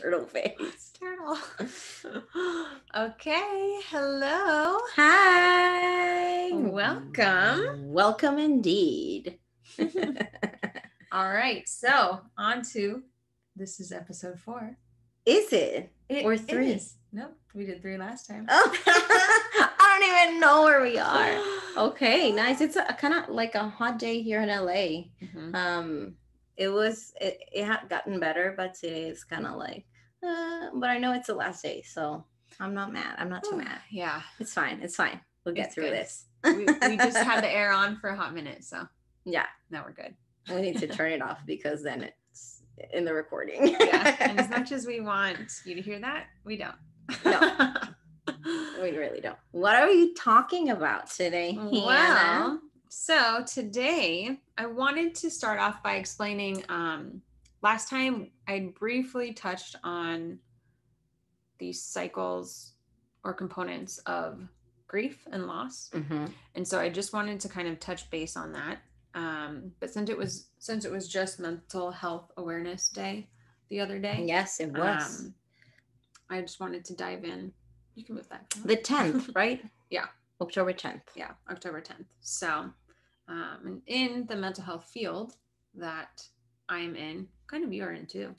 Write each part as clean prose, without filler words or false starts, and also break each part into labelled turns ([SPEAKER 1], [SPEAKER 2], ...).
[SPEAKER 1] turtle face.
[SPEAKER 2] Turtle. Okay. Hello.
[SPEAKER 1] Hi.
[SPEAKER 2] Welcome.
[SPEAKER 1] Welcome indeed.
[SPEAKER 2] All right. So on to, this is episode 4.
[SPEAKER 1] Is it? Or 3?
[SPEAKER 2] Is. Nope. We did 3 last time.
[SPEAKER 1] Oh, I don't even know where we are. Okay, nice. It's kind of like a hot day here in LA.
[SPEAKER 2] Mm-hmm.
[SPEAKER 1] It had gotten better, but today is kind of like, but I know it's the last day, so I'm not mad. I'm not too mad.
[SPEAKER 2] Yeah.
[SPEAKER 1] It's fine. It's fine. We'll get through this.
[SPEAKER 2] we just had the air on for a hot minute, so
[SPEAKER 1] yeah.
[SPEAKER 2] Now we're good.
[SPEAKER 1] We need to turn it off because then it's in the recording.
[SPEAKER 2] Yeah. And as much as we want you to hear that, we don't.
[SPEAKER 1] No. We really don't. What are you talking about today, Hannah?
[SPEAKER 2] Well, so today I wanted to start off by explaining, last time I briefly touched on the cycles or components of grief and loss.
[SPEAKER 1] Mm-hmm.
[SPEAKER 2] And so I just wanted to kind of touch base on that. But since it was just Mental Health Awareness Day the other day.
[SPEAKER 1] Yes, it was.
[SPEAKER 2] I just wanted to dive in. You can move that.
[SPEAKER 1] The 10th, right?
[SPEAKER 2] Yeah.
[SPEAKER 1] October 10th.
[SPEAKER 2] Yeah, October 10th. So, and in the mental health field that I'm in, kind of you're in too,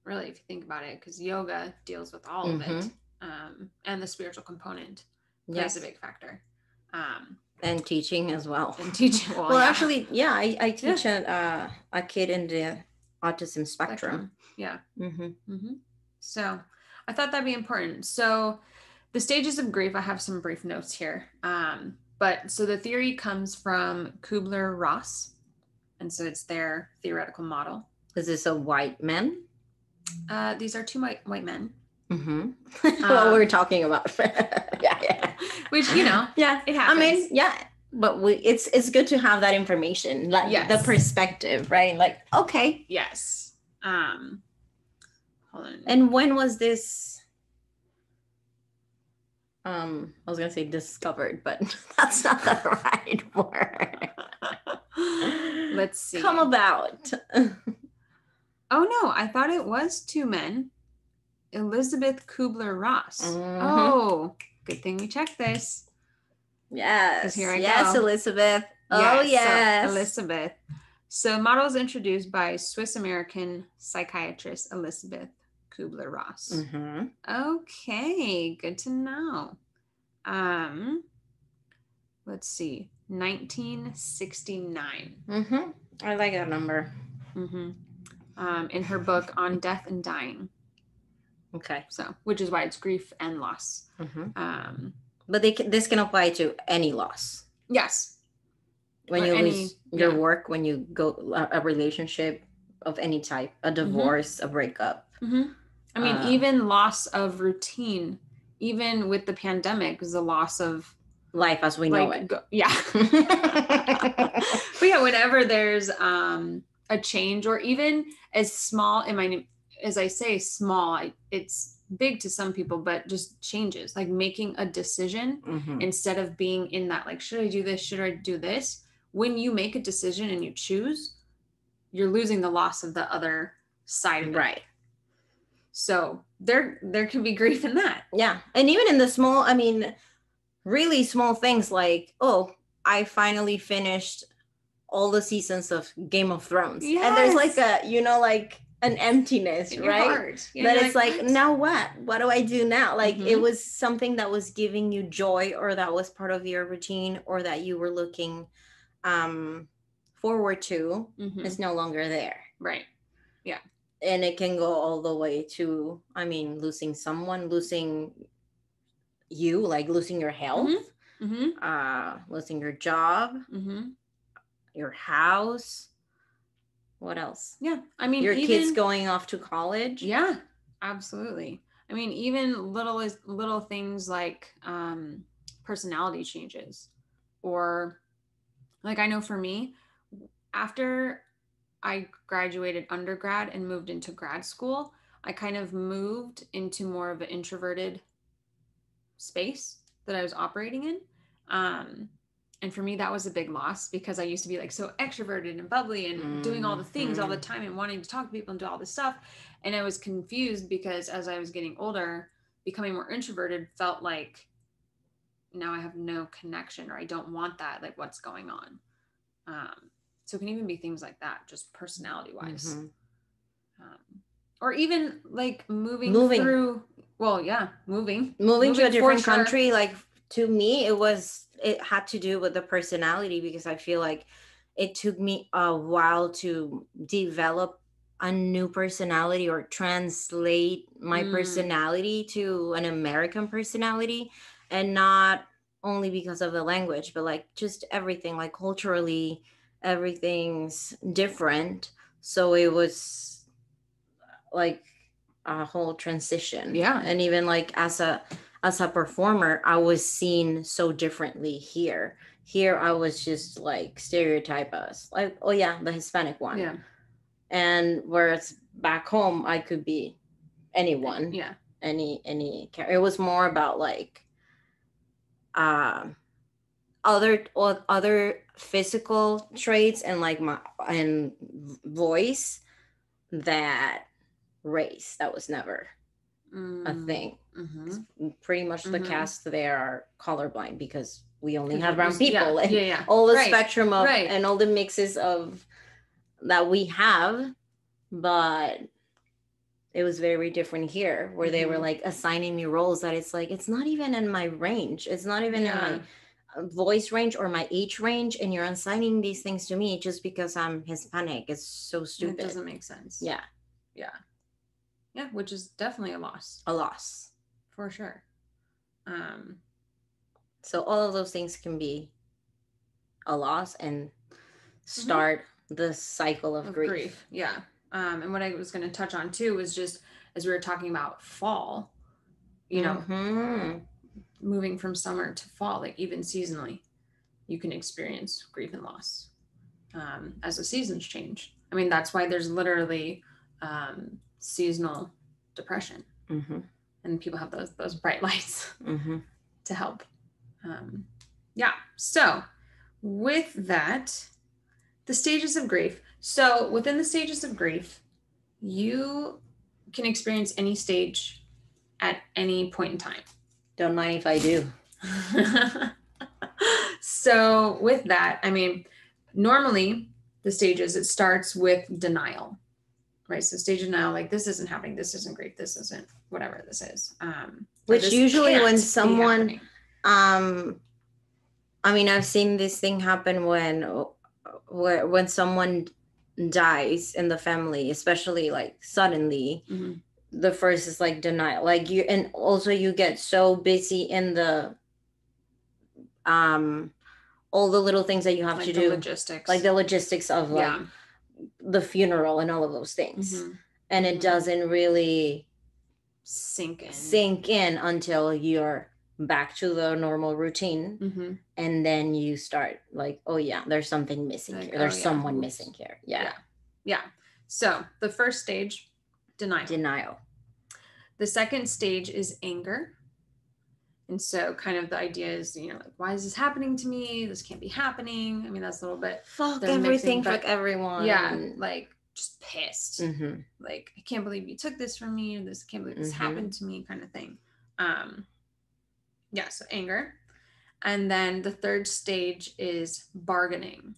[SPEAKER 2] really, if you think about it, because yoga deals with all of it, and the spiritual component plays a big factor.
[SPEAKER 1] And teaching as well.
[SPEAKER 2] And teaching.
[SPEAKER 1] Well, actually, yeah, I teach a kid in the autism spectrum.
[SPEAKER 2] Yeah.
[SPEAKER 1] Mm-hmm.
[SPEAKER 2] Mm-hmm. So I thought that'd be important. So the stages of grief, I have some brief notes here. But so the theory comes from Kubler-Ross. And so it's their theoretical model.
[SPEAKER 1] Is this a white man?
[SPEAKER 2] These are 2 white men.
[SPEAKER 1] Mm-hmm. What we're talking about. yeah.
[SPEAKER 2] Which, it happens.
[SPEAKER 1] I mean, yeah. But it's good to have that information, like the perspective, right? Like, okay.
[SPEAKER 2] Yes. Hold on.
[SPEAKER 1] And when was this? I was gonna say discovered, but that's not the right word.
[SPEAKER 2] Let's see.
[SPEAKER 1] Come about.
[SPEAKER 2] Oh no, I thought it was 2 men. Elizabeth Kubler-Ross.
[SPEAKER 1] Mm-hmm.
[SPEAKER 2] Oh, good thing we checked this.
[SPEAKER 1] Yes.
[SPEAKER 2] Here I
[SPEAKER 1] go. Elizabeth. Oh, yes.
[SPEAKER 2] So Elizabeth. So model was introduced by Swiss-American psychiatrist Elizabeth Kubler-Ross.
[SPEAKER 1] Mm-hmm.
[SPEAKER 2] Okay, good to know. Let's see, 1969.
[SPEAKER 1] Mm-hmm. I like that number.
[SPEAKER 2] Mm-hmm. In her book On Death and Dying.
[SPEAKER 1] Okay.
[SPEAKER 2] So, which is why it's grief and loss.
[SPEAKER 1] Mm-hmm. But this can apply to any loss.
[SPEAKER 2] Yes.
[SPEAKER 1] When you lose your work, when you go a relationship of any type, a divorce, a breakup.
[SPEAKER 2] Mm-hmm. I mean, even loss of routine, even with the pandemic, is a loss of
[SPEAKER 1] life as we know it.
[SPEAKER 2] But yeah, whenever there's a change, or even as small, as I say small, it's big to some people, but just changes, like making a decision instead of being in that, like, should I do this? Should I do this? When you make a decision and you choose, you're losing the loss of the other side of it.
[SPEAKER 1] Right.
[SPEAKER 2] So there can be grief in that.
[SPEAKER 1] Yeah. And even in the small, I mean, really small things like, oh, I finally finished all the seasons of Game of Thrones.
[SPEAKER 2] Yes.
[SPEAKER 1] And there's like like an emptiness,
[SPEAKER 2] in
[SPEAKER 1] right?
[SPEAKER 2] Your heart.
[SPEAKER 1] That it's like, now what? What do I do now? Like
[SPEAKER 2] Mm-hmm.
[SPEAKER 1] it was something that was giving you joy, or that was part of your routine, or that you were looking forward to.
[SPEAKER 2] Mm-hmm.
[SPEAKER 1] It's no longer there.
[SPEAKER 2] Right. Yeah.
[SPEAKER 1] And it can go all the way to, I mean, losing someone, losing you, like losing your health, losing your job, your house. What else?
[SPEAKER 2] Yeah. I mean,
[SPEAKER 1] your kids going off to college.
[SPEAKER 2] Yeah, absolutely. I mean, even little things like personality changes, or like, I know for me, after I graduated undergrad and moved into grad school, I kind of moved into more of an introverted space that I was operating in. And for me, that was a big loss because I used to be like so extroverted and bubbly and doing all the things all the time and wanting to talk to people and do all this stuff. And I was confused because as I was getting older, becoming more introverted felt like now I have no connection, or I don't want that. Like, what's going on? So it can even be things like that, just personality wise. Or even like moving through, moving
[SPEAKER 1] to a different country. Like, to me, it had to do with the personality, because I feel like it took me a while to develop a new personality or translate my personality to an American personality, and not only because of the language, but like just everything, like culturally, everything's different. So it was like a whole transition.
[SPEAKER 2] Yeah.
[SPEAKER 1] And even like as a performer, I was seen so differently here. Here I was just like stereotype us, like, oh yeah, the Hispanic one.
[SPEAKER 2] Yeah.
[SPEAKER 1] And whereas back home I could be anyone.
[SPEAKER 2] Yeah.
[SPEAKER 1] Any it was more about like other physical traits and like my and voice, that race that was never a thing. Pretty much the cast there are colorblind because we only have brown people. And all the spectrum of and all the mixes of that we have. But it was very different here, where they were like assigning me roles that it's like, it's not even in my range, it's not even in my voice range or my age range, and you're assigning these things to me just because I'm Hispanic. It's so stupid.
[SPEAKER 2] It doesn't make sense. Yeah, which is definitely a loss for sure.
[SPEAKER 1] So all of those things can be a loss and start the cycle of grief.
[SPEAKER 2] Yeah. And what I was going to touch on too was just as we were talking about fall, you know, moving from summer to fall, like even seasonally, you can experience grief and loss as the seasons change. I mean, that's why there's literally seasonal depression, and people have those bright lights to help. So with that, the stages of grief. So within the stages of grief, you can experience any stage at any point in time.
[SPEAKER 1] Don't mind if I do.
[SPEAKER 2] So with that, I mean, normally the stages, it starts with denial, right? So stage of denial, like this isn't happening, this isn't great, this isn't whatever this is.
[SPEAKER 1] Which usually when someone, I mean, I've seen this thing happen when someone dies in the family, especially like suddenly. The first is like denial, like you, and also you get so busy in the all the little things that you have to do, like the logistics of like the funeral and all of those things, and it doesn't really sink in until you're back to the normal routine, and then you start like, oh yeah, there's something missing here, there's someone missing here.
[SPEAKER 2] So the first stage,
[SPEAKER 1] denial.
[SPEAKER 2] The second stage is anger. And so kind of the idea is, you know, like, why is this happening to me? This can't be happening. I mean, that's a little bit
[SPEAKER 1] fuck everything, fuck everyone.
[SPEAKER 2] Yeah, like just pissed. Like, I can't believe you took this from me, or this, I can't believe this happened to me, kind of thing. So anger. And then the third stage is bargaining.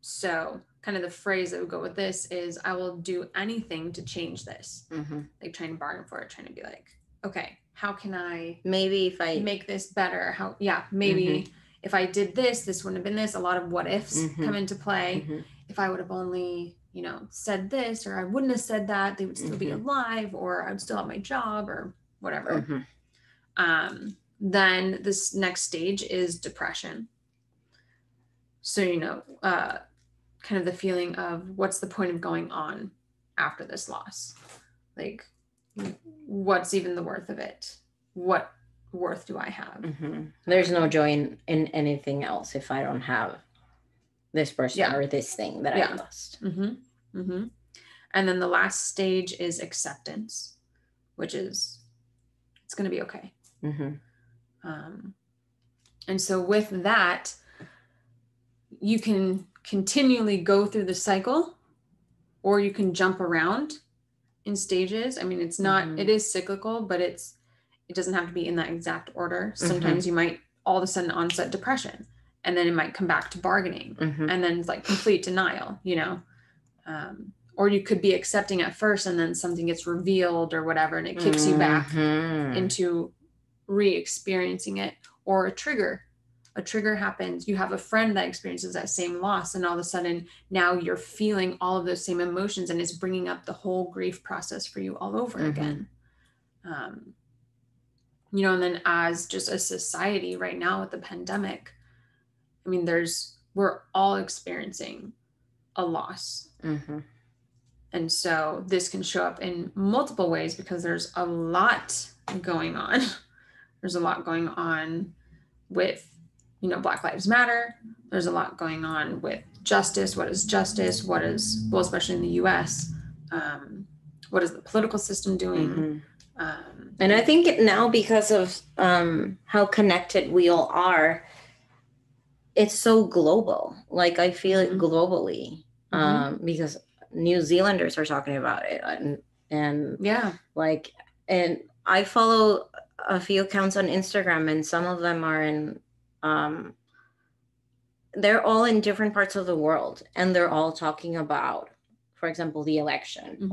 [SPEAKER 2] So kind of the phrase that would go with this is, I will do anything to change this. Like trying to bargain for it, trying to be like, okay, how can I
[SPEAKER 1] maybe if I
[SPEAKER 2] make this better? Maybe if I did this, this wouldn't have been this. A lot of what ifs come into play. If I would have only, you know, said this, or I wouldn't have said that, they would still be alive, or I would still have my job, or whatever. Then this next stage is depression. So, you know, kind of the feeling of what's the point of going on after this loss? Like, what's even the worth of it? What worth do I have?
[SPEAKER 1] There's no joy in anything else if I don't have this person or this thing that I lost.
[SPEAKER 2] And then the last stage is acceptance, which is, it's going to be okay. And so with that, you can continually go through the cycle, or you can jump around in stages. I mean, it's not, it is cyclical, but it doesn't have to be in that exact order. Sometimes you might all of a sudden onset depression, and then it might come back to bargaining, and then like complete denial, you know? Or you could be accepting at first, and then something gets revealed or whatever, and it kicks you back into re-experiencing it. Or a trigger happens. You have a friend that experiences that same loss, and all of a sudden now you're feeling all of those same emotions, and it's bringing up the whole grief process for you all over again. You know, and then as just a society right now with the pandemic, I mean, we're all experiencing a loss. And so this can show up in multiple ways, because there's a lot going on. There's a lot going on with, you know, Black Lives Matter. There's a lot going on with justice. What is justice? What is, well, especially in the US, what is the political system doing?
[SPEAKER 1] And I think now, because of how connected we all are, it's so global. Like, I feel it globally, because New Zealanders are talking about it, and like, and I follow a few accounts on Instagram, and some of them are in they're all in different parts of the world, and they're all talking about, for example, the election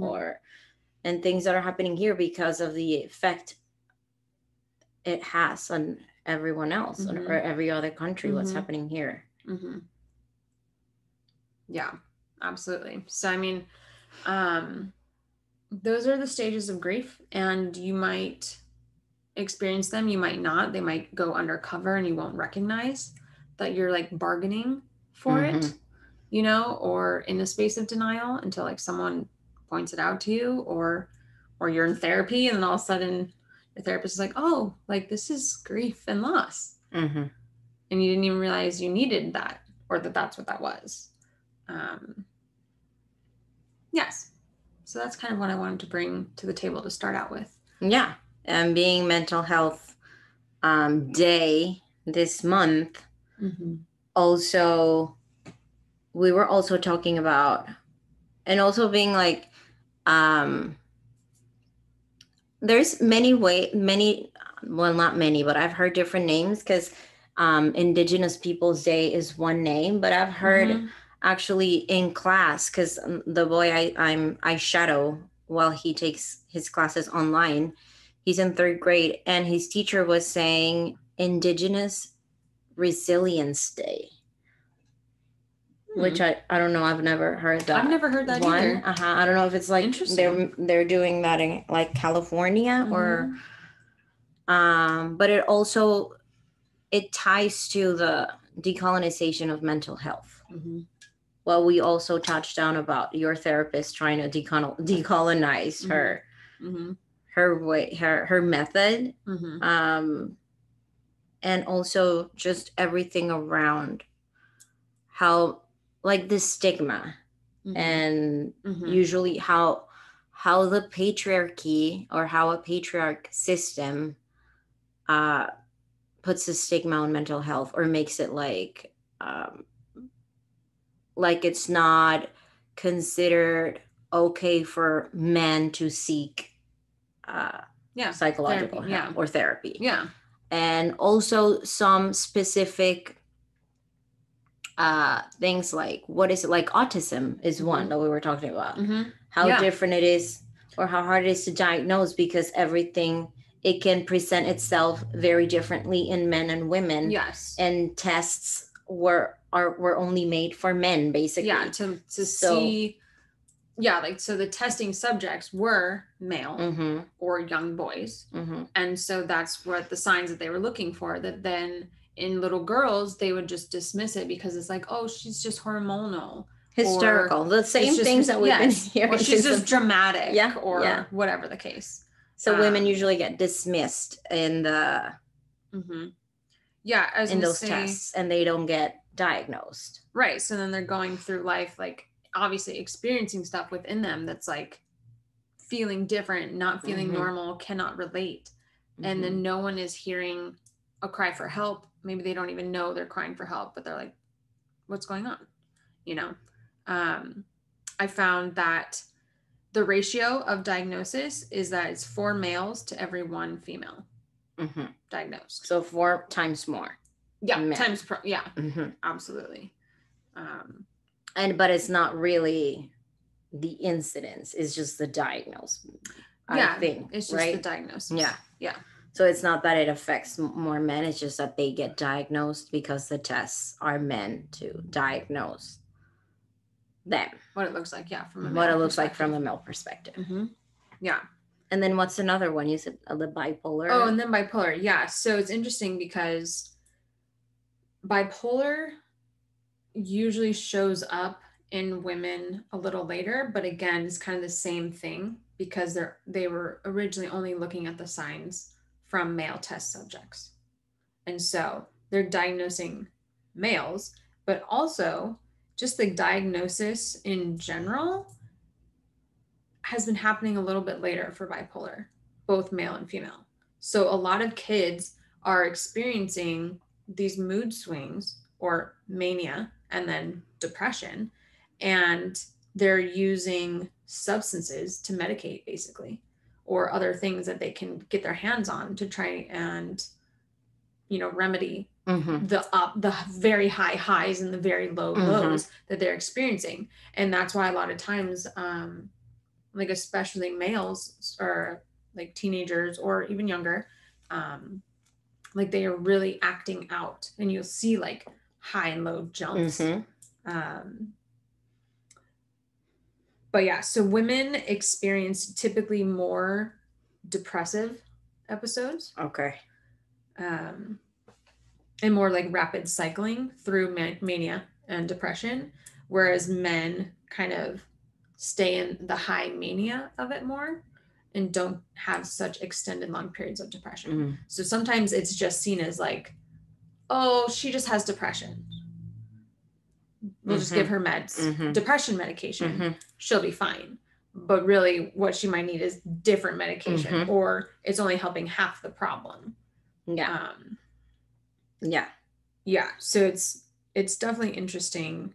[SPEAKER 1] and things that are happening here because of the effect it has on everyone else or every other country, what's happening here.
[SPEAKER 2] Yeah, absolutely. So, I mean, those are the stages of grief, and you might experience them, you might not. They might go undercover, and you won't recognize that you're like bargaining for it, you know, or in a space of denial until like someone points it out to you, or you're in therapy, and then all of a sudden your therapist is like, oh, like, this is grief and loss. And you didn't even realize you needed that, or that that's what that was. Yes. So that's kind of what I wanted to bring to the table to start out with.
[SPEAKER 1] Yeah. And being Mental Health Day this month, also, we were also talking about, and also being like, there's well, not many, but I've heard different names, because Indigenous Peoples Day is one name, but I've heard actually in class, because the boy I shadow while he takes his classes online, he's in 3rd grade, and his teacher was saying Indigenous Resilience Day, which I don't know. I've never heard that.
[SPEAKER 2] I've never heard that either.
[SPEAKER 1] I don't know if it's like they're doing that in like California or, but it ties to the decolonization of mental health. Well, we also touched on about your therapist trying to decolonize her way, her method, and also just everything around how, like, the stigma and usually how the patriarchy, or how a patriarch system puts a stigma on mental health, or makes it like it's not considered okay for men to seek psychological help or therapy. And also some specific things like, what is it, like autism is one that we were talking about, how different it is, or how hard it is to diagnose, because it can present itself very differently in men and women. And tests were only made for men, basically.
[SPEAKER 2] To see. Like, so the testing subjects were male or young boys. And so that's what the signs that they were looking for, that then in little girls, they would just dismiss it because it's like, oh, she's just hormonal.
[SPEAKER 1] Hysterical. The same things that we've been hearing.
[SPEAKER 2] Or she's just dramatic, or whatever the case.
[SPEAKER 1] So women usually get dismissed in the in those tests, and they don't get diagnosed.
[SPEAKER 2] Right. So then they're going through life, like, obviously experiencing stuff within them that's like feeling different, not feeling normal, cannot relate. And then no one is hearing a cry for help. Maybe they don't even know they're crying for help, but they're like, what's going on, you know? I found that the ratio of diagnosis is that it's 4 males to every 1 female diagnosed.
[SPEAKER 1] So 4 times more.
[SPEAKER 2] Yeah, absolutely.
[SPEAKER 1] But it's not really the incidence, it's just the diagnosis. I think
[SPEAKER 2] it's just the diagnosis. Yeah.
[SPEAKER 1] So it's not that it affects more men, it's just that they get diagnosed because the tests are meant to diagnose them.
[SPEAKER 2] What it looks like, from
[SPEAKER 1] a male perspective.
[SPEAKER 2] Yeah.
[SPEAKER 1] And then what's another one? You said the bipolar.
[SPEAKER 2] Oh, and then bipolar. Yeah. So it's interesting because bipolar usually shows up in women a little later, but again, it's kind of the same thing because they were originally only looking at the signs from male test subjects. And so they're diagnosing males, but also just the diagnosis in general has been happening a little bit later for bipolar, both male and female. So a lot of kids are experiencing these mood swings or mania and then depression, and they're using substances to medicate basically, or other things that they can get their hands on to try and, remedy the very high highs and the very low lows that they're experiencing. And that's why a lot of times, like especially males or like teenagers or even younger, like they are really acting out, and you'll see like high and low jumps. But yeah, so women experience typically more depressive episodes.
[SPEAKER 1] Okay.
[SPEAKER 2] And more like rapid cycling through mania and depression, whereas men kind of stay in the high mania of it more and don't have such extended long periods of depression. So sometimes it's just seen as like, oh, she just has depression. We'll just give her meds, depression medication. She'll be fine. But really what she might need is different medication, or it's only helping half the problem.
[SPEAKER 1] Yeah.
[SPEAKER 2] Yeah. So it's definitely interesting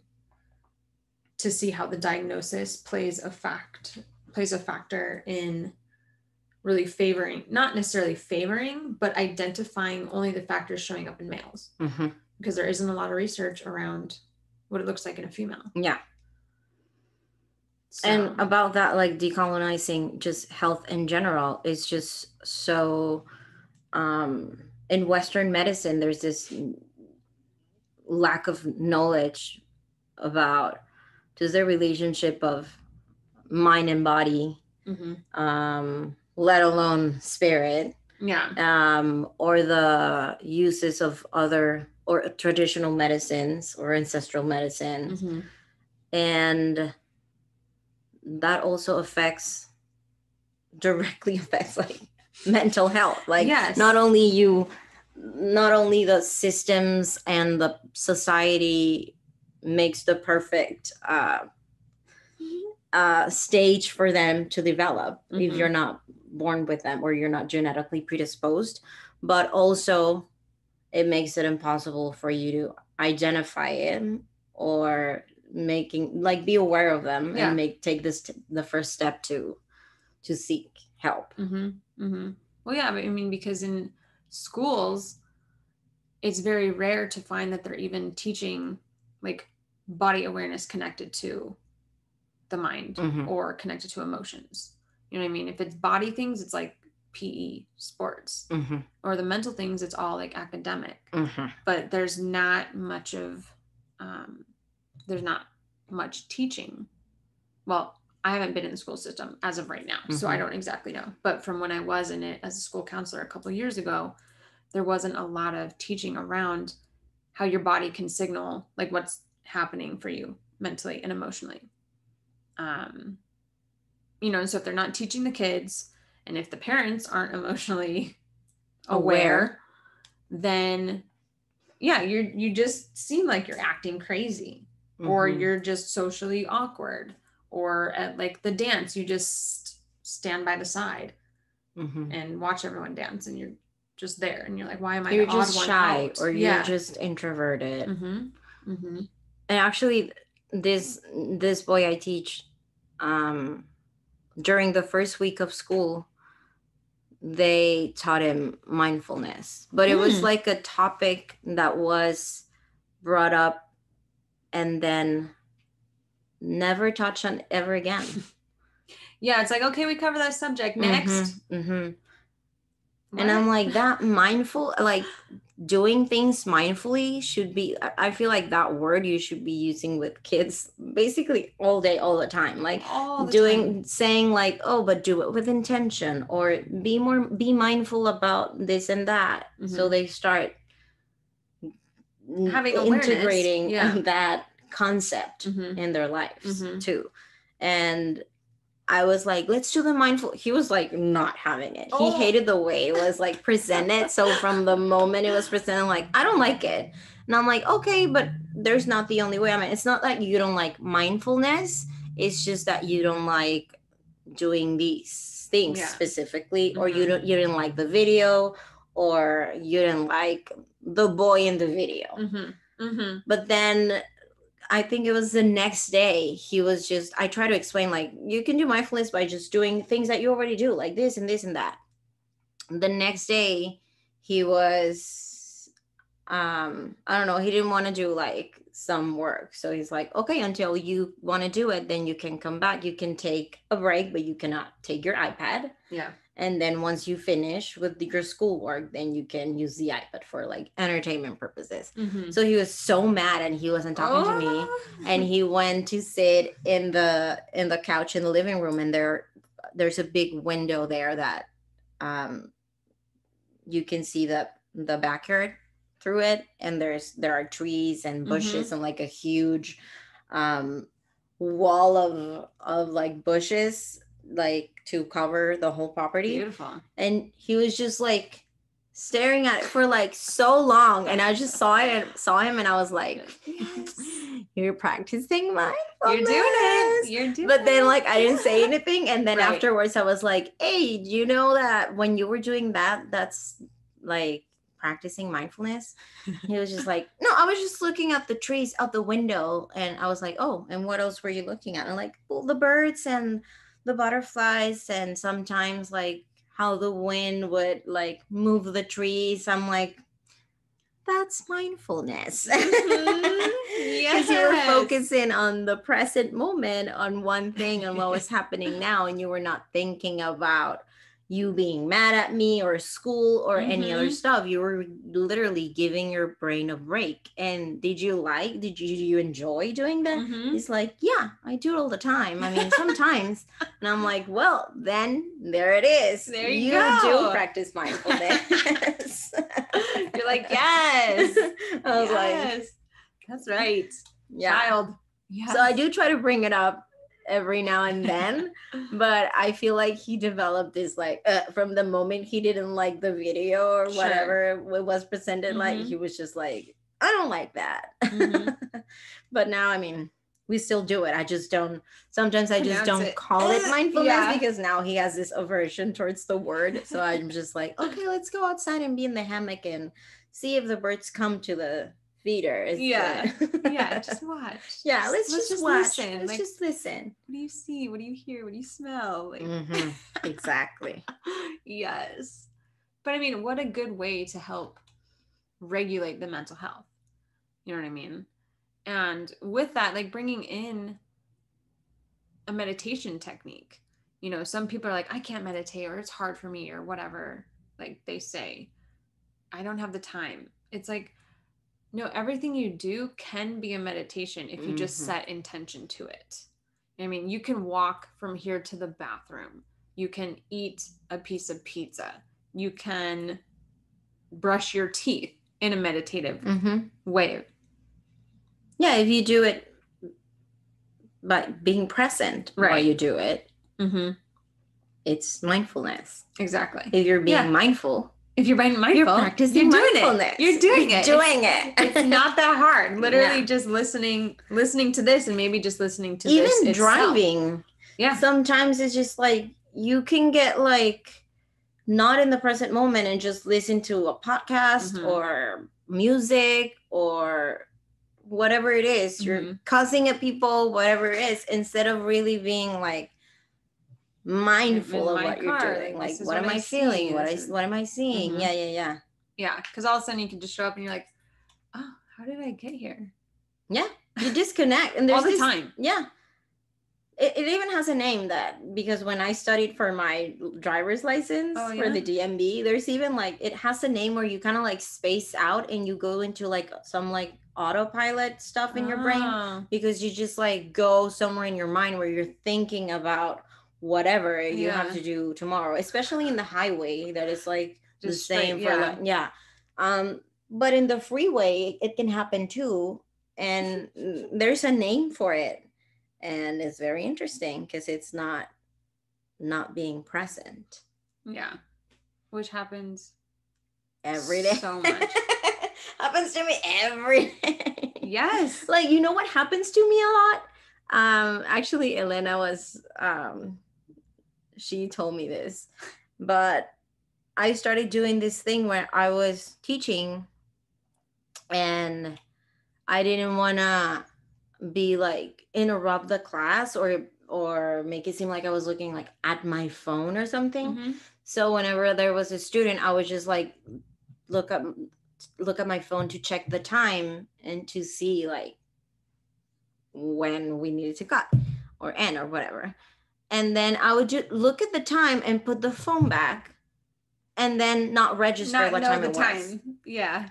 [SPEAKER 2] to see how the diagnosis plays a factor in really not necessarily favoring, but identifying only the factors showing up in males. Because there isn't a lot of research around what it looks like in a female.
[SPEAKER 1] Yeah. So. And about that, like decolonizing just health in general is just so, in Western medicine, there's this lack of knowledge about just the relationship of mind and body, let alone spirit.
[SPEAKER 2] Yeah.
[SPEAKER 1] Or the uses of other or traditional medicines or ancestral medicine. And that also directly affects like mental health. Like not only the systems and the society makes the perfect stage for them to develop if you're not born with them or you're not genetically predisposed, but also it makes it impossible for you to identify it or be aware of them and take the first step to seek help.
[SPEAKER 2] Well, yeah, but I mean, because in schools, it's very rare to find that they're even teaching like body awareness connected to the mind or connected to emotions. You know what I mean? If it's body things, it's like PE, sports, or the mental things, it's all like academic. But there's not much teaching. Well, I haven't been in the school system as of right now, so I don't exactly know. But from when I was in it as a school counselor a couple of years ago, there wasn't a lot of teaching around how your body can signal like what's happening for you mentally and emotionally. And so if they're not teaching the kids, and if the parents aren't emotionally aware, then you just seem like you're acting crazy, or you're just socially awkward, or at like the dance, you just stand by the side and watch everyone dance, and you're just there, and you're like, why am I?
[SPEAKER 1] You're just shy, or you're just introverted. And actually, this boy I teach, during the first week of school, they taught him mindfulness, but it was like a topic that was brought up and then never touched on ever again.
[SPEAKER 2] Yeah, it's like, okay, we cover that subject. Next.
[SPEAKER 1] And I'm like, that mindful, like doing things mindfully should be, I feel like that word you should be using with kids basically all day, all the time. Like saying like, oh, but do it with intention, or be mindful about this and that. So they start
[SPEAKER 2] having
[SPEAKER 1] integrating that concept in their lives too. And I was like, let's do the mindful. He was like not having it. He hated the way it was like presented. So from the moment it was presented, like, I don't like it. And I'm like, okay, but there's not the only way. I mean, it's not that you don't like mindfulness. It's just that you don't like doing these things specifically, or you didn't like the video, or you didn't like the boy in the video. But then I think it was the next day, he was just, I try to explain, like, you can do mindfulness by just doing things that you already do, like this and this and that. The next day, he was, I don't know, he didn't want to do like some work. So he's like, okay, until you want to do it, then you can come back. You can take a break, but you cannot take your iPad. Yeah. And then once you finish with your schoolwork, then you can use the iPad for like entertainment purposes. So he was so mad, and he wasn't talking to me. And he went to sit in the couch in the living room, and there's a big window there that you can see the backyard through it, and there are trees and bushes and like a huge wall of like bushes, like to cover the whole property. Beautiful. And he was just like staring at it for like so long, and I just saw him, and I was like, yes, you're practicing mindfulness. You're doing it. But then like I didn't say anything, and then afterwards I was like, hey, do you know that when you were doing that, that's like practicing mindfulness? He was just like, no, I was just looking at the trees out the window. And I was like, oh, and what else were you looking at? And like, well, the birds and the butterflies, and sometimes like how the wind would like move the trees. I'm like, that's mindfulness. Because you were focusing on the present moment, on one thing and what was happening now, and you were not thinking about you being mad at me or school or any other stuff. You were literally giving your brain a break. And did you enjoy doing that? He's like, yeah, I do it all the time. I mean, sometimes. And I'm like, well, then there it is. There you go. Do practice mindfulness.
[SPEAKER 2] You're like, yes.
[SPEAKER 1] I was like,
[SPEAKER 2] that's right. Yeah. Child.
[SPEAKER 1] Yes. So I do try to bring it up every now and then, but I feel like he developed this like from the moment he didn't like the video or whatever it was presented, like he was just like, I don't like that. But now, I mean, we still do it. I just don't call it mindfulness because now he has this aversion towards the word. So I'm just like, okay, let's go outside and be in the hammock and see if the birds come to the feeder.
[SPEAKER 2] Just watch.
[SPEAKER 1] Let's just watch. Listen. Let's just listen.
[SPEAKER 2] What do you see? What do you hear? What do you smell? Like,
[SPEAKER 1] exactly.
[SPEAKER 2] Yes. But I mean, what a good way to help regulate the mental health. You know what I mean? And with that, like bringing in a meditation technique. You know, some people are like, I can't meditate, or it's hard for me, or whatever. Like they say, I don't have the time. It's like, no, everything you do can be a meditation if you just set intention to it. I mean, you can walk from here to the bathroom. You can eat a piece of pizza. You can brush your teeth in a meditative way.
[SPEAKER 1] Yeah, if you do it by being present while you do it, it's mindfulness.
[SPEAKER 2] Exactly.
[SPEAKER 1] If you're being mindful.
[SPEAKER 2] If you're being mindful,
[SPEAKER 1] you're practicing mindfulness.
[SPEAKER 2] You're doing it.
[SPEAKER 1] It's
[SPEAKER 2] not that hard. Literally just listening to this, and maybe just listening to this
[SPEAKER 1] even driving. Yeah. Sometimes it's just like you can get like not in the present moment and just listen to a podcast or music or whatever it is, you're cussing at people, whatever it is, instead of really being like mindful of what you're doing. Like, what am I feeling? What am I seeing? Yeah.
[SPEAKER 2] Because all of a sudden you can just show up and you're like, oh, how did I get here?
[SPEAKER 1] Yeah, you disconnect. And there's
[SPEAKER 2] all the time.
[SPEAKER 1] Yeah. It even has a name, that, because when I studied for my driver's license for the DMV, there's even like, it has a name where you kind of like space out and you go into like some like autopilot stuff in your brain, because you just like go somewhere in your mind where you're thinking about whatever you have to do tomorrow, especially in the highway that is like just the same for like, but in the freeway it can happen too, and there's a name for it. And it's very interesting because it's not being present.
[SPEAKER 2] Yeah. Which happens
[SPEAKER 1] every day.
[SPEAKER 2] So much.
[SPEAKER 1] Happens to me every day.
[SPEAKER 2] Yes.
[SPEAKER 1] Like, you know what happens to me a lot? Actually, Elena was, she told me this, but I started doing this thing where I was teaching and I didn't want to be like interrupt the class or make it seem like I was looking like at my phone or something. So whenever there was a student, I would just like look at my phone to check the time and to see like when we needed to cut or end or whatever. And then I would just look at the time and put the phone back and then not register what time it was.
[SPEAKER 2] Yeah.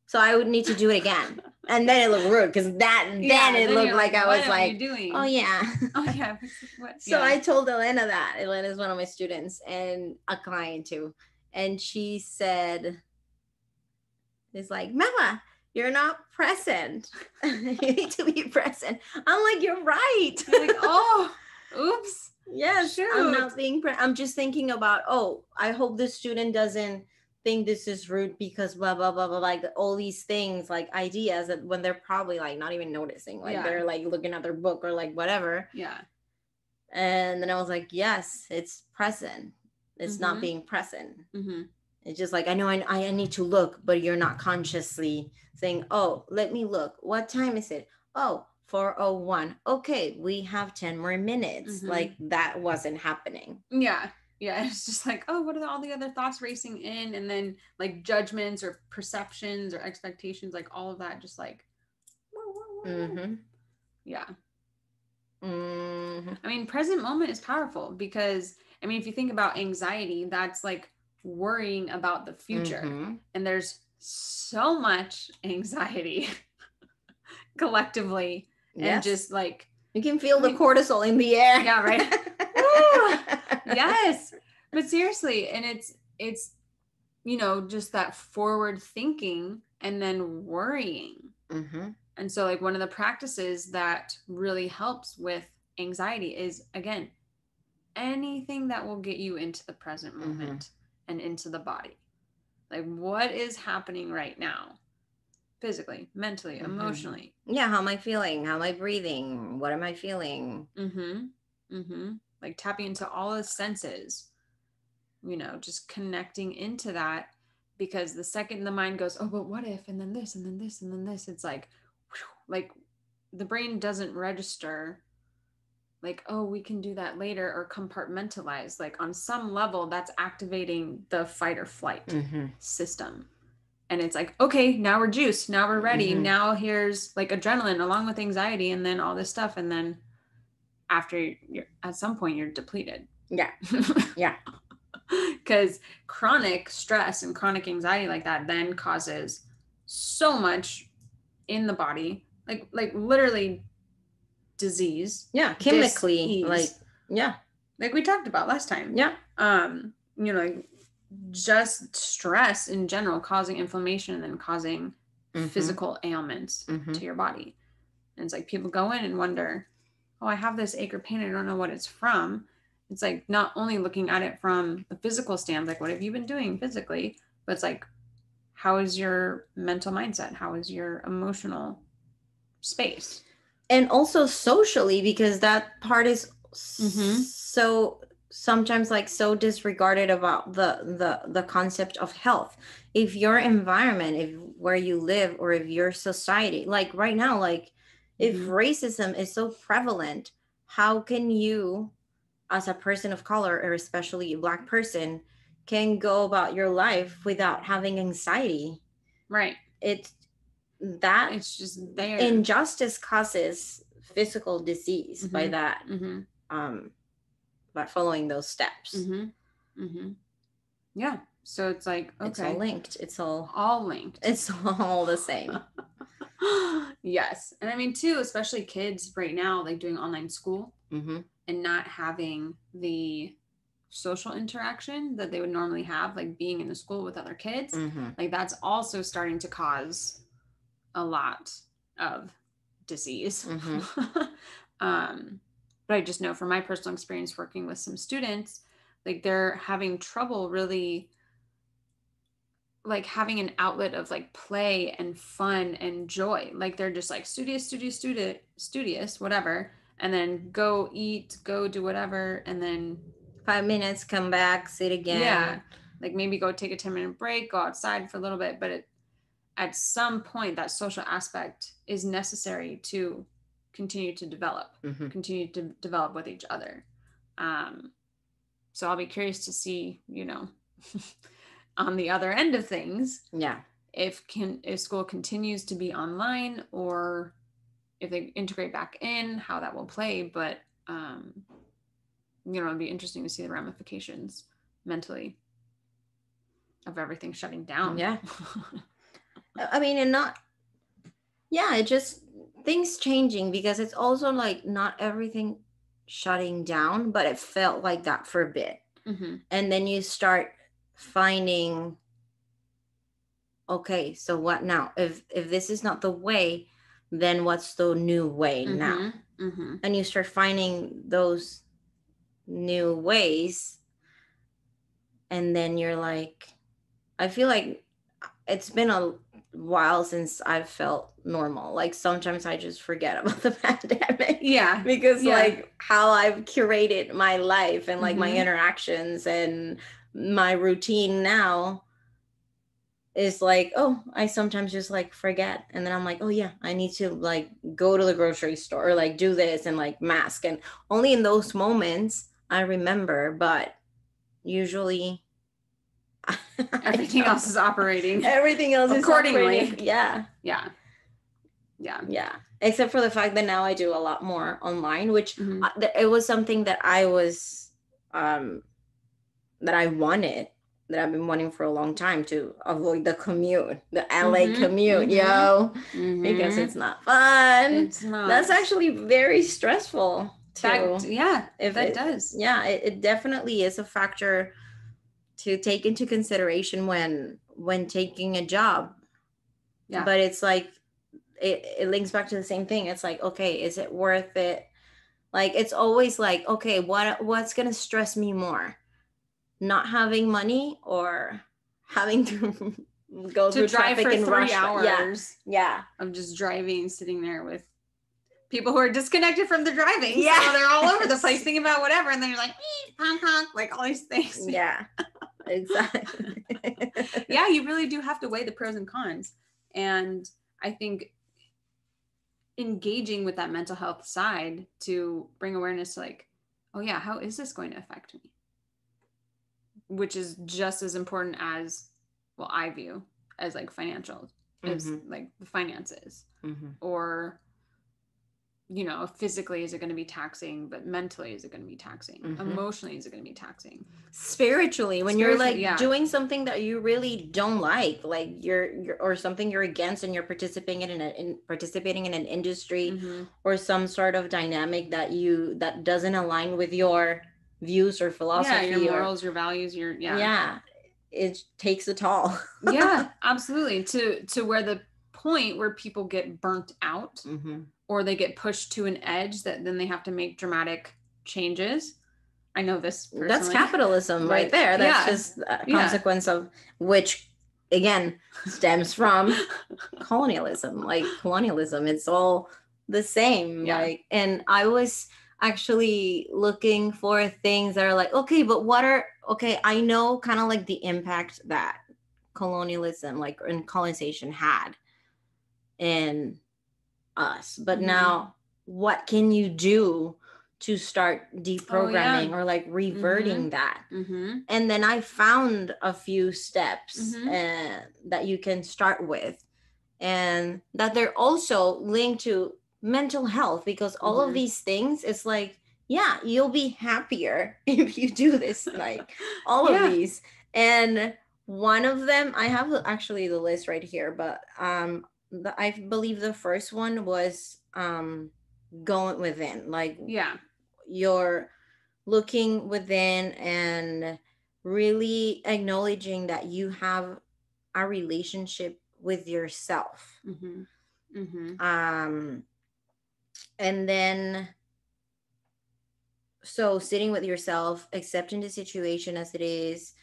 [SPEAKER 1] So I would need to do it again. And then it looked rude because then it looked like I was like, doing? Oh yeah.
[SPEAKER 2] Oh yeah. What?
[SPEAKER 1] So I told Elena that. Elena is one of my students and a client too. And she said, it's like, Mama, you're not present. You need to be present. I'm like, you're right.
[SPEAKER 2] You're like, oh, oops.
[SPEAKER 1] Yes, shoot. I'm not being I'm just thinking about, oh, I hope the student doesn't think this is rude because blah blah blah blah, like all these things, like ideas that when they're probably like not even noticing, like they're like looking at their book or like whatever. And then I was like, yes, it's present. It's not being present. It's just like, I know I need to look, but you're not consciously saying, oh, let me look, what time is it? Oh, 4:01. Okay, we have 10 more minutes. Like that wasn't happening.
[SPEAKER 2] Yeah, it's just like, oh, what are all the other thoughts racing in? And then like judgments or perceptions or expectations, like all of that, just like, yeah. I mean, present moment is powerful because, I mean, if you think about anxiety, that's like worrying about the future. And there's so much anxiety collectively. And just like,
[SPEAKER 1] you can feel the cortisol in the air.
[SPEAKER 2] Yeah, right. Yes, but seriously, and it's you know, just that forward thinking and then worrying. And so like one of the practices that really helps with anxiety is, again, anything that will get you into the present moment and into the body. Like, what is happening right now? Physically, mentally, emotionally.
[SPEAKER 1] Yeah, how am I feeling? How am I breathing? What am I feeling?
[SPEAKER 2] Like tapping into all the senses, you know, just connecting into that, because the second the mind goes, oh, but what if, and then this, and then this, and then this, it's like, whew, like the brain doesn't register like, oh, we can do that later, or compartmentalize. Like on some level, that's activating the fight or flight system. And it's like, okay, now we're juiced. Now we're ready. Now here's like adrenaline along with anxiety and then all this stuff. And then after at some point you're depleted.
[SPEAKER 1] Yeah.
[SPEAKER 2] Because chronic stress and chronic anxiety like that then causes so much in the body, like literally disease.
[SPEAKER 1] Yeah. Chemically.
[SPEAKER 2] Dis-ease. Like we talked about last time.
[SPEAKER 1] Yeah.
[SPEAKER 2] You know, like, just stress in general causing inflammation and then causing physical ailments to your body. And it's like people go in and wonder, oh, I have this ache or pain, I don't know what it's from. It's like not only looking at it from the physical stand, like what have you been doing physically, but it's like, how is your mental mindset? How is your emotional space?
[SPEAKER 1] And also socially, because that part is so sometimes like so disregarded about the concept of health. If your environment, if where you live, or if your society, like right now, like if racism is so prevalent, how can you, as a person of color, or especially a Black person, can go about your life without having anxiety?
[SPEAKER 2] Right.
[SPEAKER 1] It's
[SPEAKER 2] just there.
[SPEAKER 1] Injustice causes physical disease by that. By following those steps.
[SPEAKER 2] Yeah. So it's like, okay.
[SPEAKER 1] It's all linked. It's
[SPEAKER 2] all linked.
[SPEAKER 1] It's all the same.
[SPEAKER 2] Yes. And I mean, too, especially kids right now, like doing online school and not having the social interaction that they would normally have, like being in the school with other kids. Like that's also starting to cause a lot of disease. But I just know from my personal experience working with some students, like they're having trouble really like having an outlet of like play and fun and joy. Like they're just like studious, whatever. And then go eat, go do whatever. And then
[SPEAKER 1] 5 minutes, come back, sit again.
[SPEAKER 2] Yeah. Like maybe go take a 10-minute break, go outside for a little bit. But at some point, that social aspect is necessary to continue to develop, continue to develop with each other. So I'll be curious to see, you know, on the other end of things, if school continues to be online or if they integrate back in, how that will play. But you know, it'd be interesting to see the ramifications mentally of everything shutting down.
[SPEAKER 1] Yeah. I mean, and not, it just things changing, because it's also like not everything shutting down, but it felt like that for a bit. And then you start finding, okay, so what now? If this is not the way, then what's the new way now? And you start finding those new ways, and then you're like, I feel like it's been a while since I've felt normal. Like sometimes I just forget about the pandemic.
[SPEAKER 2] Yeah.
[SPEAKER 1] Because like how I've curated my life and like my interactions and my routine now is like, oh, I sometimes just like forget. And then I'm like, oh yeah, I need to like go to the grocery store or like do this and like mask. And only in those moments I remember, but usually
[SPEAKER 2] everything else is operating.
[SPEAKER 1] Everything else
[SPEAKER 2] accordingly.
[SPEAKER 1] Is operating. Yeah. Except for the fact that now I do a lot more online, which it was something that I was, that I wanted, that I've been wanting for a long time, to avoid the commute, the LA commute, because it's not fun.
[SPEAKER 2] It's not.
[SPEAKER 1] That's actually very stressful too.
[SPEAKER 2] That does.
[SPEAKER 1] Yeah, it definitely is a factor to take into consideration when taking a job. Yeah. But it's like, it links back to the same thing. It's like, okay, is it worth it? Like, it's always like, okay, what's going to stress me more? Not having money or having to go through traffic
[SPEAKER 2] for
[SPEAKER 1] and
[SPEAKER 2] 3 hours.
[SPEAKER 1] Yeah.
[SPEAKER 2] Of just driving, sitting there with people who are disconnected from the driving. Yeah. So they're all over the place thinking about whatever. And then you're like, honk, honk, like all these things.
[SPEAKER 1] Yeah, exactly.
[SPEAKER 2] Yeah, you really do have to weigh the pros and cons. And I think engaging with that mental health side to bring awareness to like, oh yeah, how is this going to affect me? Which is just as important as, well, I view as like financial, as like the finances, or, you know, physically, is it going to be taxing, but mentally, is it going to be taxing? Emotionally, is it going to be taxing?
[SPEAKER 1] Spiritually, when you're like doing something that you really don't like you're or something you're against, and you're participating in an industry or some sort of dynamic that doesn't align with your views or philosophy,
[SPEAKER 2] your morals, your values,
[SPEAKER 1] it takes a toll.
[SPEAKER 2] Yeah, absolutely. To where the point where people get burnt out, or they get pushed to an edge that then they have to make dramatic changes. I know this personally.
[SPEAKER 1] That's capitalism right there. That's just a consequence of which, again, stems from colonialism. Like colonialism, it's all the same. Yeah. Like, and I actually looking for things that are like, okay, but I know kind of like the impact that colonialism, like, and colonization had in us, but now what can you do to start deprogramming or like reverting that? And then I found a few steps that you can start with, and that they're also linked to mental health, because all of these things, it's like, yeah, you'll be happier if you do this, like all of these. And one of them, I have actually the list right here, but I believe the first one was going within, like you're looking within and really acknowledging that you have a relationship with yourself. And then, so sitting with yourself, accepting the situation as it is,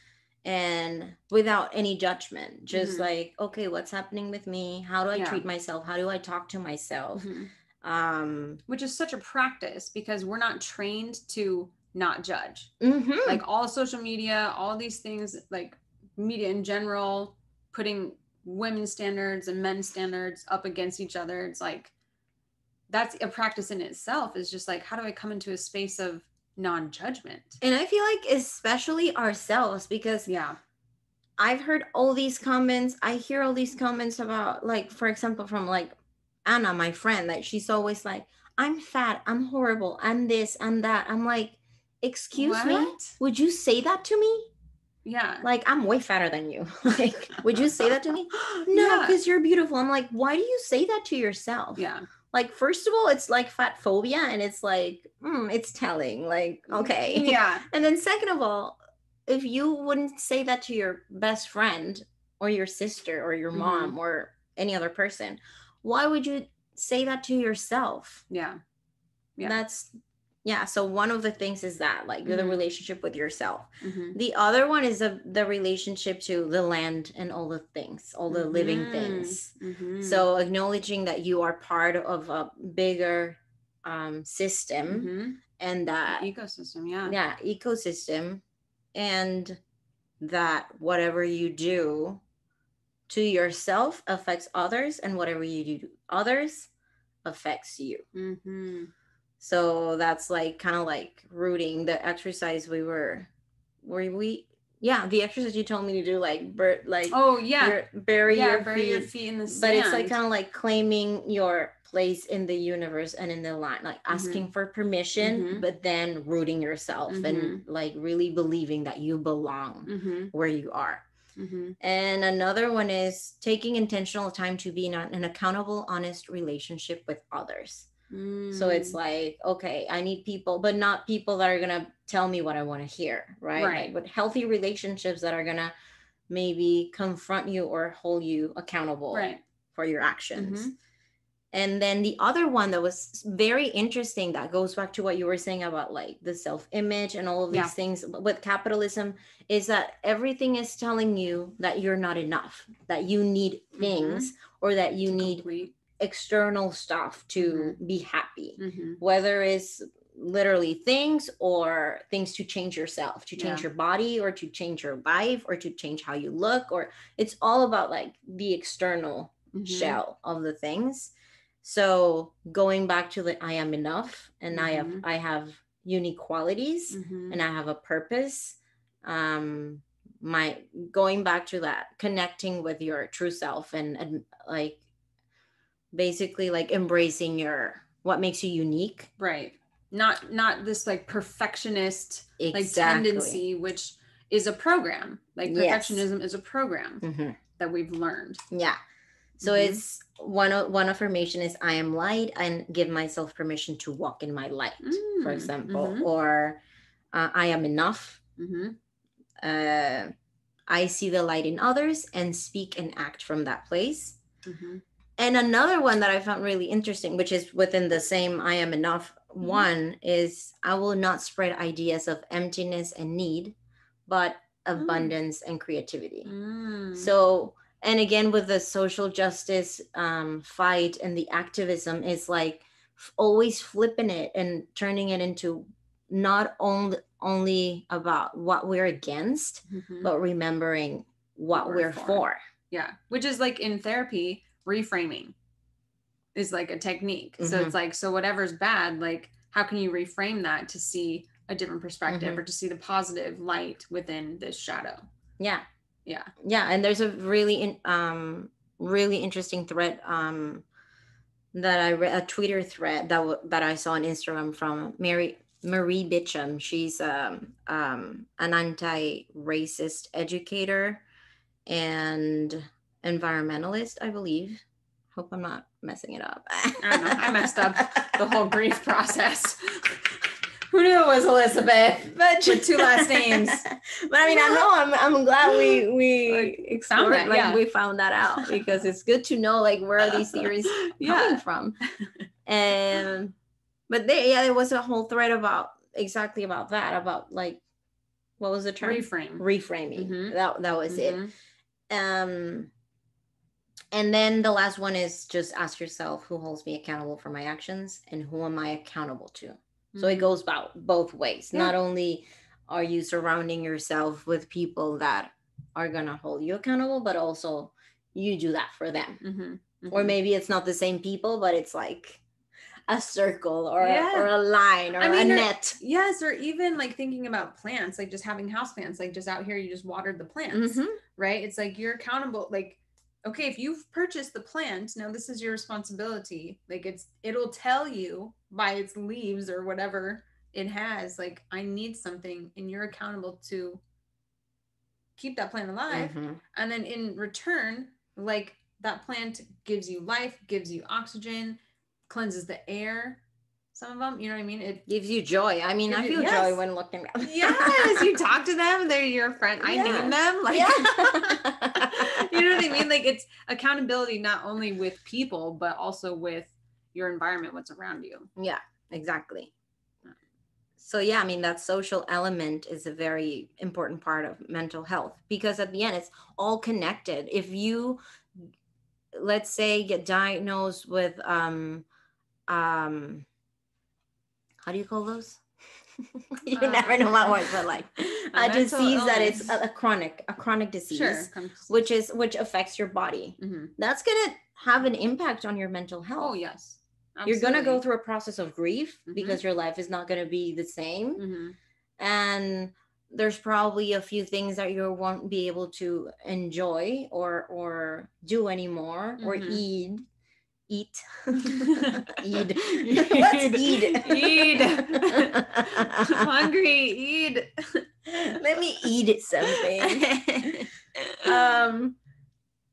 [SPEAKER 1] and without any judgment, just like, okay, what's happening with me? How do I treat myself? How do I talk to myself?
[SPEAKER 2] Which is such a practice, because we're not trained to not judge. Like all social media, all these things, like media in general, putting women's standards and men's standards up against each other. It's like, that's a practice in itself, is just like, how do I come into a space of non-judgment?
[SPEAKER 1] And I feel like especially ourselves, because I've heard all these comments. I hear all these comments about, like, for example, from like Anna, my friend, that she's always like, I'm fat, I'm horrible, I'm this, I'm that. I'm like, excuse me, would you say that to me? Like, I'm way fatter than you. Like, would you say that to me? No, because you're beautiful. I'm like, why do you say that to yourself? Like, first of all, it's like fat phobia, and it's like, it's telling, like, okay. And then second of all, if you wouldn't say that to your best friend or your sister or your mom or any other person, why would you say that to yourself? So one of the things is that, like, the relationship with yourself. The other one is the relationship to the land and all the things, all the living things. So acknowledging that you are part of a bigger system, and that
[SPEAKER 2] ecosystem,
[SPEAKER 1] ecosystem, and that whatever you do to yourself affects others, and whatever you do to others affects you. So that's like kind of like rooting. The exercise the exercise you told me to do, like bury your feet
[SPEAKER 2] in the sand.
[SPEAKER 1] But it's like kind of like claiming your place in the universe and in the line, like asking for permission, but then rooting yourself and like really believing that you belong where you are. And another one is taking intentional time to be in an accountable, honest relationship with others. So it's like, okay, I need people, but not people that are going to tell me what I want to hear, right? Like, but healthy relationships that are going to maybe confront you or hold you accountable for your actions. And then the other one that was very interesting, that goes back to what you were saying about like the self-image and all of these things with capitalism, is that everything is telling you that you're not enough, that you need things, or that you need external stuff to be happy, whether it's literally things or things to change yourself, to change your body, or to change your life, or to change how you look, or it's all about like the external shell of the things. So going back to the I am enough, and I have unique qualities, and I have a purpose. My going back to that, connecting with your true self, and like basically like embracing what makes you unique,
[SPEAKER 2] not this like perfectionist like tendency, which is a program. Like perfectionism is a program that we've learned.
[SPEAKER 1] So it's one affirmation is I am light, and give myself permission to walk in my light, for example, or I am enough. I see the light in others and speak and act from that place. And another one that I found really interesting, which is within the same I am enough one, is I will not spread ideas of emptiness and need, but abundance and creativity. So, and again, with the social justice fight and the activism, is like always flipping it and turning it into not only about what we're against, but remembering what we're for.
[SPEAKER 2] Yeah. Which is like in therapy, reframing is like a technique. So it's like, so whatever's bad, like how can you reframe that to see a different perspective or to see the positive light within this shadow?
[SPEAKER 1] Yeah.
[SPEAKER 2] Yeah.
[SPEAKER 1] Yeah. And there's a really, really interesting thread that I read, a Twitter thread that I saw on Instagram from Marie Bitcham. She's an anti-racist educator and environmentalist, I believe. Hope I'm not messing it up.
[SPEAKER 2] I don't know. I messed up the whole grief process. Who knew it was Elizabeth? But with 2 last names.
[SPEAKER 1] But I mean, I know I'm glad we explored
[SPEAKER 2] found that,
[SPEAKER 1] we found that out, because it's good to know like where are these theories coming from. And but there was a whole thread about exactly about that, about like, what was the term? Reframing. That was it. And then the last one is just ask yourself, who holds me accountable for my actions and who am I accountable to? So it goes both ways. Not only are you surrounding yourself with people that are going to hold you accountable, but also you do that for them. Or maybe it's not the same people, but it's like a circle or a line or a net.
[SPEAKER 2] Yes, or even like thinking about plants, like just having house plants, like just out here, you just watered the plants, right? It's like you're accountable. Like, okay, if you've purchased the plant, now this is your responsibility. Like it'll tell you by its leaves or whatever it has, like, I need something, and you're accountable to keep that plant alive. And then in return, like that plant gives you life, gives you oxygen, cleanses the air. Some of them, you know what I mean? It
[SPEAKER 1] gives you joy. I mean, I feel joy when looking at them.
[SPEAKER 2] Yes, you talk to them, they're your friend. I name them. Like, you know what I mean? Like, it's accountability not only with people, but also with your environment, what's around you.
[SPEAKER 1] Yeah, exactly. So yeah, I mean, that social element is a very important part of mental health, because at the end, it's all connected. If you, let's say, get diagnosed with how do you call those? You never know my words, but like a disease that it's a chronic disease, which affects your body. That's gonna have an impact on your mental health.
[SPEAKER 2] Oh yes.
[SPEAKER 1] Absolutely. You're gonna go through a process of grief because your life is not gonna be the same, and there's probably a few things that you won't be able to enjoy or do anymore, or eat. Eat. Let's eat.
[SPEAKER 2] I'm hungry. Eat.
[SPEAKER 1] Let me eat something.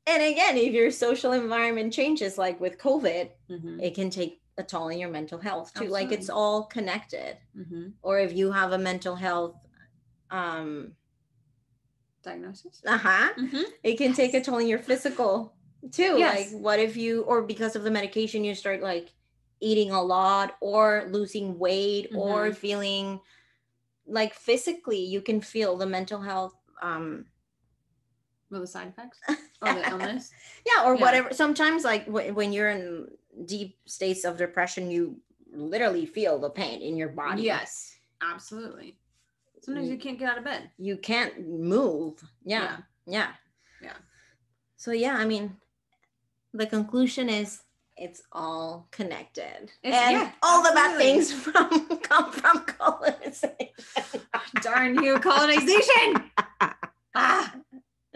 [SPEAKER 1] And again, if your social environment changes, like with COVID, it can take a toll on your mental health too. Absolutely. Like, it's all connected. Or if you have a mental health
[SPEAKER 2] diagnosis,
[SPEAKER 1] it can take a toll on your physical too. Like, what if you, or because of the medication, you start like eating a lot or losing weight or feeling like physically you can feel the mental health
[SPEAKER 2] well, the side effects or the illness.
[SPEAKER 1] Whatever. Sometimes like when you're in deep states of depression, you literally feel the pain in your body.
[SPEAKER 2] Yes, absolutely. Sometimes you can't get out of bed.
[SPEAKER 1] You can't move. Yeah. So yeah, I mean, the conclusion is it's all connected. All the bad things come from colonization.
[SPEAKER 2] Darn you, colonization!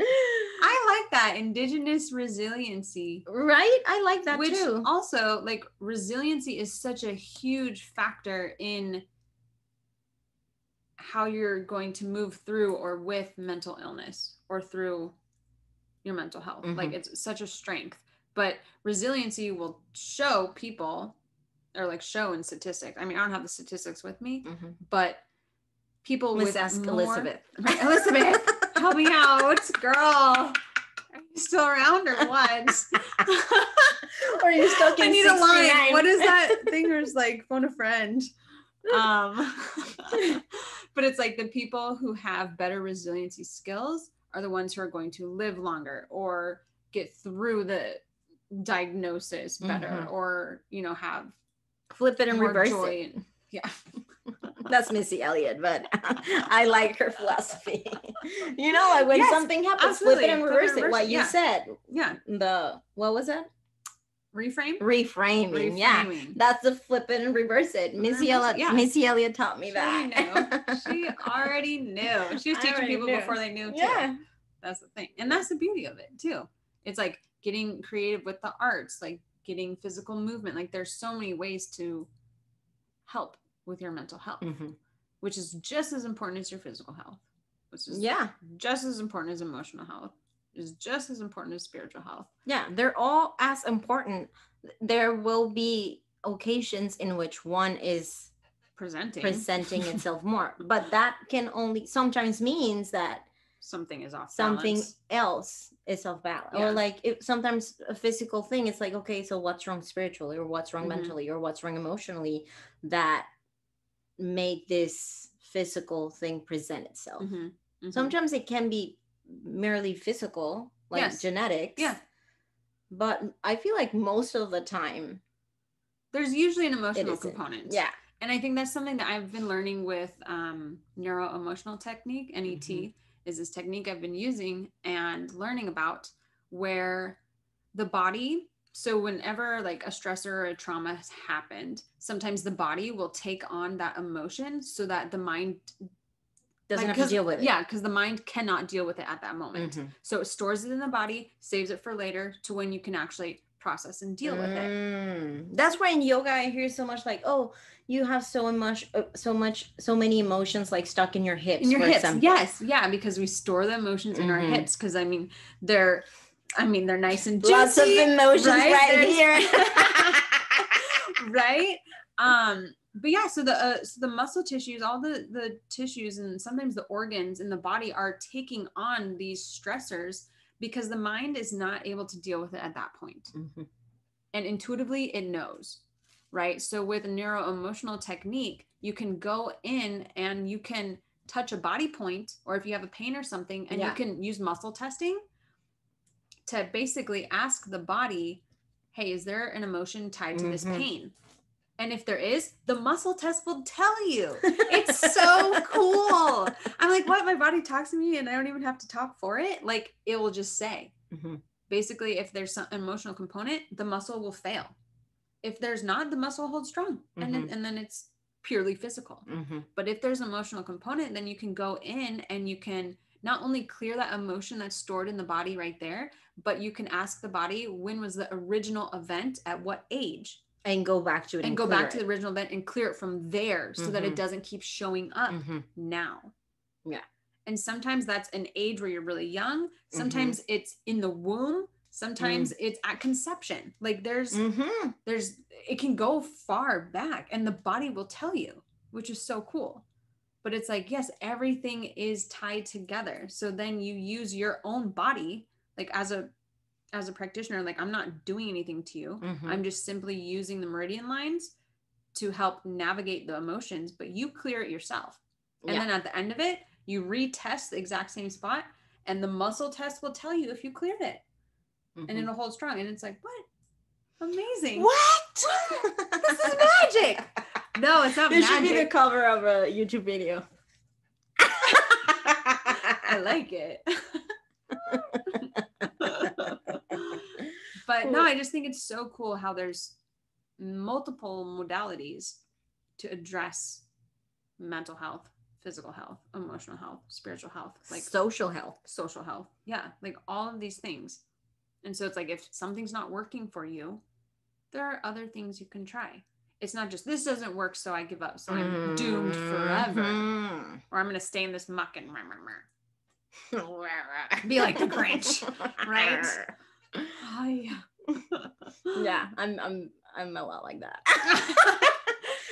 [SPEAKER 2] I like that. Indigenous resiliency.
[SPEAKER 1] Right? I like that too.
[SPEAKER 2] Which also, like, resiliency is such a huge factor in how you're going to move through or with mental illness or through your mental health. Like, it's such a strength. But resiliency will show people, or like show in statistics. I mean, I don't have the statistics with me, but people with
[SPEAKER 1] ask
[SPEAKER 2] more...
[SPEAKER 1] Elizabeth.
[SPEAKER 2] Right, Elizabeth, help me out, girl. Are you still around or what?
[SPEAKER 1] Or are you stuck in 69?
[SPEAKER 2] I need a line. What is that thing where it's like phone a friend? But it's like the people who have better resiliency skills are the ones who are going to live longer or get through the diagnosis better, or, you know, have
[SPEAKER 1] flip it and
[SPEAKER 2] more
[SPEAKER 1] reverse
[SPEAKER 2] joy
[SPEAKER 1] it.
[SPEAKER 2] and, yeah.
[SPEAKER 1] That's Missy Elliott, but I like her philosophy. You know, like when
[SPEAKER 2] Yes,
[SPEAKER 1] something happens,
[SPEAKER 2] absolutely.
[SPEAKER 1] flip it and reverse it. What you
[SPEAKER 2] yeah.
[SPEAKER 1] said.
[SPEAKER 2] Yeah.
[SPEAKER 1] What was that?
[SPEAKER 2] Reframing.
[SPEAKER 1] Yeah, that's the flip it and reverse it. Missy Elliott taught me that.
[SPEAKER 2] She already knew. She was teaching people before they knew too. Yeah, that's the thing, and that's the beauty of it too. It's like getting creative with the arts, like getting physical movement. Like there's so many ways to help with your mental health, which is just as important as your physical health, which is just as important as emotional health, is just as important as spiritual health.
[SPEAKER 1] Yeah, they're all as important. There will be occasions in which one is presenting itself more, but that can only sometimes means that
[SPEAKER 2] something is off balance.
[SPEAKER 1] Something else is off balance. Or like sometimes a physical thing, it's like, okay, so what's wrong spiritually, or what's wrong mentally, or what's wrong emotionally that made this physical thing present itself. Sometimes it can be merely physical, like genetics. Yeah. But I feel like most of the time
[SPEAKER 2] there's usually an emotional component. Yeah. And I think that's something that I've been learning with neuro-emotional technique, NET, is this technique I've been using and learning about, where the body, so whenever like a stressor or a trauma has happened, sometimes the body will take on that emotion so that the mind
[SPEAKER 1] doesn't have to deal with it.
[SPEAKER 2] Yeah, because the mind cannot deal with it at that moment. So it stores it in the body, saves it for later to when you can actually process and deal with it.
[SPEAKER 1] That's why in yoga I hear so much like, oh, you have so many emotions like stuck in your hips. Example.
[SPEAKER 2] Yes, yeah, because we store the emotions in our hips. Because they're nice and juicy.
[SPEAKER 1] Lots of emotions right here.
[SPEAKER 2] Right. But yeah, so the muscle tissues, all the tissues, and sometimes the organs in the body are taking on these stressors because the mind is not able to deal with it at that point. And intuitively it knows, right? So with a neuro-emotional technique, you can go in and you can touch a body point, or if you have a pain or something, and you can use muscle testing to basically ask the body, hey, is there an emotion tied to this pain? And if there is, the muscle test will tell you. It's so cool. I'm like, what? My body talks to me and I don't even have to talk for it? Like, it will just say. Basically, if there's some emotional component, the muscle will fail. If there's not, the muscle holds strong. And then it's purely physical. But if there's an emotional component, then you can go in and you can not only clear that emotion that's stored in the body right there, but you can ask the body, when was the original event, at what age?
[SPEAKER 1] And go back to it
[SPEAKER 2] and go back to the original event and clear it from there so that it doesn't keep showing up now. Yeah. And sometimes that's an age where you're really young. Sometimes it's in the womb. Sometimes it's at conception. Like there's it can go far back and the body will tell you, which is so cool. But it's like, yes, everything is tied together. So then you use your own body, like as a practitioner, like I'm not doing anything to you. I'm just simply using the meridian lines to help navigate the emotions, but you clear it yourself. And then at the end of it, you retest the exact same spot and the muscle test will tell you if you cleared it. And it'll hold strong. And it's like, what? Amazing.
[SPEAKER 1] What?
[SPEAKER 2] This is magic. No, it's not magic.
[SPEAKER 1] This should be the cover of a YouTube video.
[SPEAKER 2] I like it. But no, I just think it's so cool how there's multiple modalities to address mental health, physical health, emotional health, spiritual health, like
[SPEAKER 1] social health.
[SPEAKER 2] Yeah. Like all of these things. And so it's like, if something's not working for you, there are other things you can try. It's not just, this doesn't work, so I give up. So I'm doomed forever. Or I'm going to stay in this muck and be like the Grinch, right? Oh yeah.
[SPEAKER 1] Yeah, I'm a lot like that.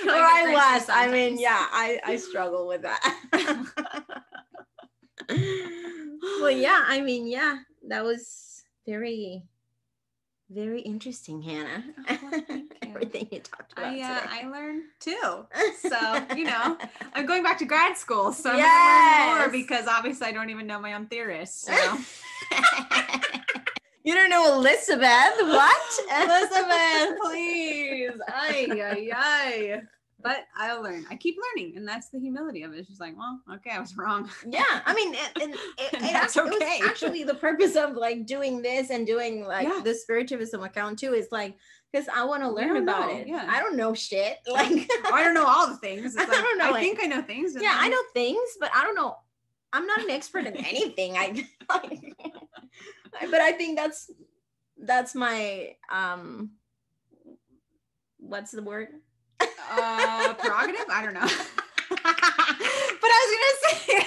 [SPEAKER 1] Or I was. Sometimes. I mean, yeah, I struggle with that. Well, yeah, I mean, yeah, that was very, very interesting, Hannah.
[SPEAKER 2] Oh,
[SPEAKER 1] Everything you talked about today.
[SPEAKER 2] I learned too. So, I'm going back to grad school, so I'm going to learn more because obviously I don't even know my own theorists. So.
[SPEAKER 1] You don't know Elizabeth? What?
[SPEAKER 2] Elizabeth, please. Ay. But I'll learn. I keep learning, and that's the humility of it. It's just like, well, okay, I was wrong.
[SPEAKER 1] Yeah, I mean,
[SPEAKER 2] That's okay.
[SPEAKER 1] It was actually the purpose of like doing this and doing like the spiritualism account too. Is like because I want to learn about it.
[SPEAKER 2] Yeah.
[SPEAKER 1] I don't know shit. Like
[SPEAKER 2] I don't know all the things. It's like,
[SPEAKER 1] I don't know.
[SPEAKER 2] I think I know things.
[SPEAKER 1] Yeah, I know things, but I don't know. I'm not an expert in anything. But I think that's my what's the word?
[SPEAKER 2] Prerogative? I don't know. But I was gonna say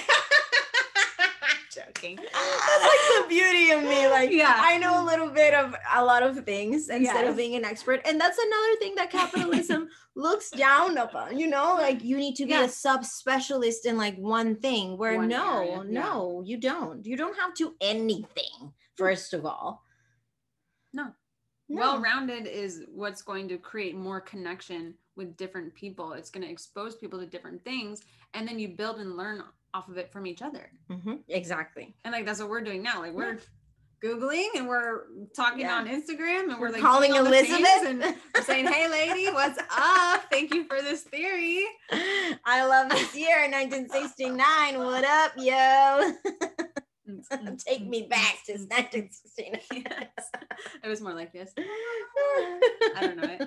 [SPEAKER 2] joking.
[SPEAKER 1] That's like the beauty of me. Like I know a little bit of a lot of things instead of being an expert. And that's another thing that capitalism looks down upon, you know, like you need to be a subspecialist in like one thing where no, you don't. You don't have to anything, first of all.
[SPEAKER 2] No. Well-rounded is what's going to create more connection with different people. It's going to expose people to different things, and then you build and learn off of it from each other.
[SPEAKER 1] Mm-hmm. Exactly.
[SPEAKER 2] And like that's what we're doing now. Like we're Googling and we're talking on Instagram and we're like
[SPEAKER 1] calling Elizabeth
[SPEAKER 2] and we're saying, "Hey, lady, what's up? Thank you for this theory.
[SPEAKER 1] I love this year, 1969. What up, yo?" Take me back to 1969.
[SPEAKER 2] Yes. It was more like this. I don't know it.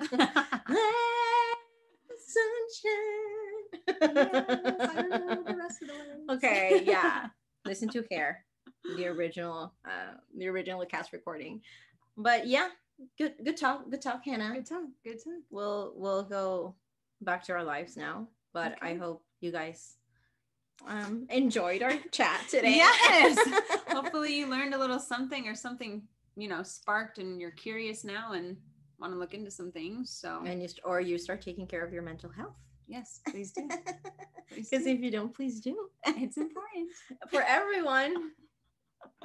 [SPEAKER 1] Sunshine.
[SPEAKER 2] Yes, I don't know the rest of the words.
[SPEAKER 1] Okay, yeah. Listen to Hair, the original cast recording. But yeah, good talk, Hannah.
[SPEAKER 2] Good talk.
[SPEAKER 1] We'll go back to our lives now. But I hope you guys enjoyed our chat today.
[SPEAKER 2] Yes. Hopefully you learned a little something or something, you know, sparked and you're curious now and want to look into some things. So
[SPEAKER 1] or you start taking care of your mental health.
[SPEAKER 2] Yes, please do.
[SPEAKER 1] Because if you don't, please do.
[SPEAKER 2] It's important
[SPEAKER 1] for everyone,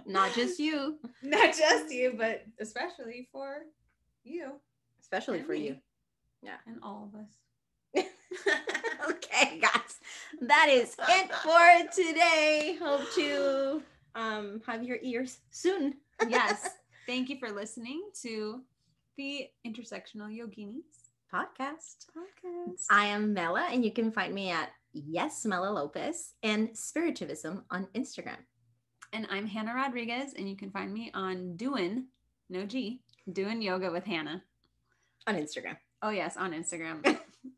[SPEAKER 1] not just you.
[SPEAKER 2] Not just you, but especially for you.
[SPEAKER 1] Especially for you.
[SPEAKER 2] Yeah, and all of us.
[SPEAKER 1] Okay, guys, that is it for today. Hope to have your ears soon.
[SPEAKER 2] Yes. Thank you for listening to the Intersectional Yoginis podcast.
[SPEAKER 1] I am Mela, and you can find me at Mela Lopez and Spiritivism on Instagram.
[SPEAKER 2] And I'm Hannah Rodriguez, and you can find me on Doing Yoga with Hannah
[SPEAKER 1] on Instagram.
[SPEAKER 2] Oh yes, on Instagram.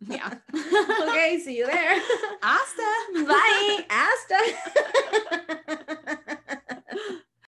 [SPEAKER 2] Yeah.
[SPEAKER 1] Okay, see you there.
[SPEAKER 2] Hasta.
[SPEAKER 1] Bye. Hasta.